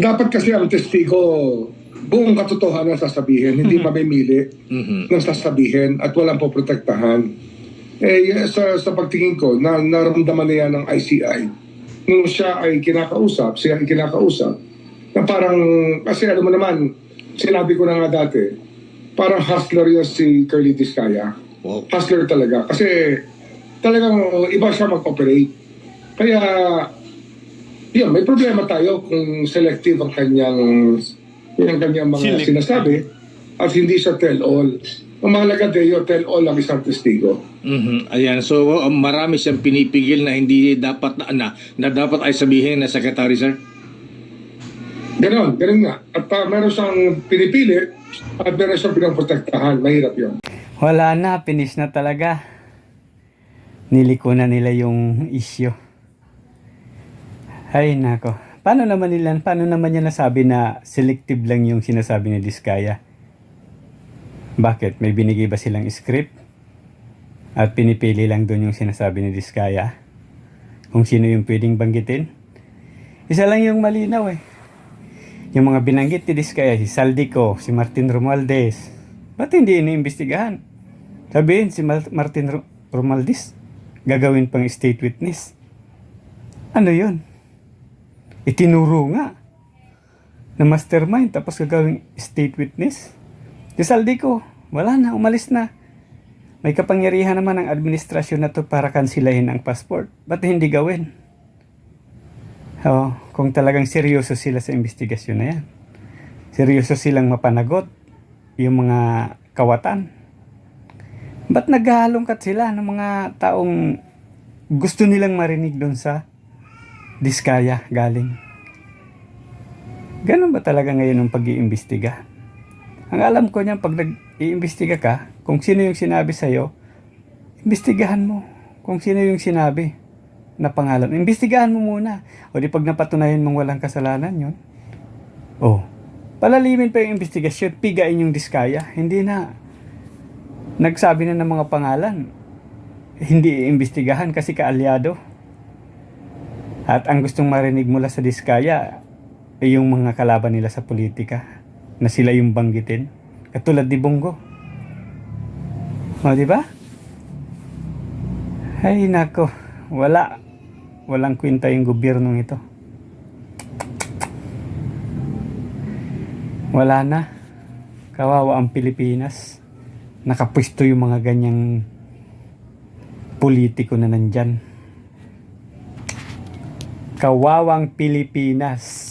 Dapat kasi ang testigo, buong katotohanan sasabihin, hindi mamimili ng sasabihin at walang poprotektahan. Sa pagtingin ko, naramdaman na yan ng ICI. Nung siya ay siya ay kinakausap, na parang, kasi alam mo naman, sinabi ko na nga dati, parang hustler yan si Curly Tiscaya. Wow. Hustler talaga. Kasi talagang iba siya mag-operate. Kaya, yun, may problema tayo kung selective ang kanyang mga sinasabi at hindi siya tell-all. Ang mahalaga tayo, tell-all ang isang testigo. Ayan, so marami siyang pinipigil na hindi dapat na dapat ay sabihin na secretary, sir. Ganon nga. At meron siyang pinipili at meron siyang pinaprotektahan. Mahirap yun. Wala na, finish na talaga. Niliko na nila yung issue. Ay nako. Paano naman niya nasabi na selective lang yung sinasabi ni Diskaya? Bakit? May binigay ba silang script? At pinipili lang doon yung sinasabi ni Diskaya? Kung sino yung pwedeng banggitin? Isa lang yung malinaw eh. Yung mga binanggit ni Diskaya, si Saldico, si Martin Romualdez. Ba't hindi iniimbestigahan? Sabihin, si Martin Romualdez, gagawin pang state witness. Ano yun? Itinuro nga na mastermind tapos gagawin state witness. Si Saldico, wala na, umalis na. May kapangyarihan naman ang administrasyon na to para kansilahin ang passport. Ba't hindi gawin? Kung talagang seryoso sila sa investigasyon na yan. Seryoso silang mapanagot yung mga kawatan. Ba't naghahalongkat sila ng mga taong gusto nilang marinig doon sa Diskaya galing? Ganun ba talaga ngayon ang pag-iimbestiga? Ang alam ko niyan, pag nag-iimbestiga ka, kung sino yung sinabi sa'yo, imbestigahan mo kung sino yung sinabi na pangalan. Imbestigahan mo muna. O di pag napatunayan mong walang kasalanan yun, palalimin pa yung investigasyon, pigain yung Diskaya. Hindi na nagsabi na ng mga pangalan, hindi iimbestigahan kasi kaalyado. At ang gustong marinig mula sa Diskaya ay yung mga kalaban nila sa politika na sila yung banggitin. Katulad ni Bongo. Di ba? Ay nako, walang kwenta yung gobyernong ito. Wala na. Kawawa ang Pilipinas. Nakapwesto yung mga ganyang politiko na nandyan. Kawawang Pilipinas.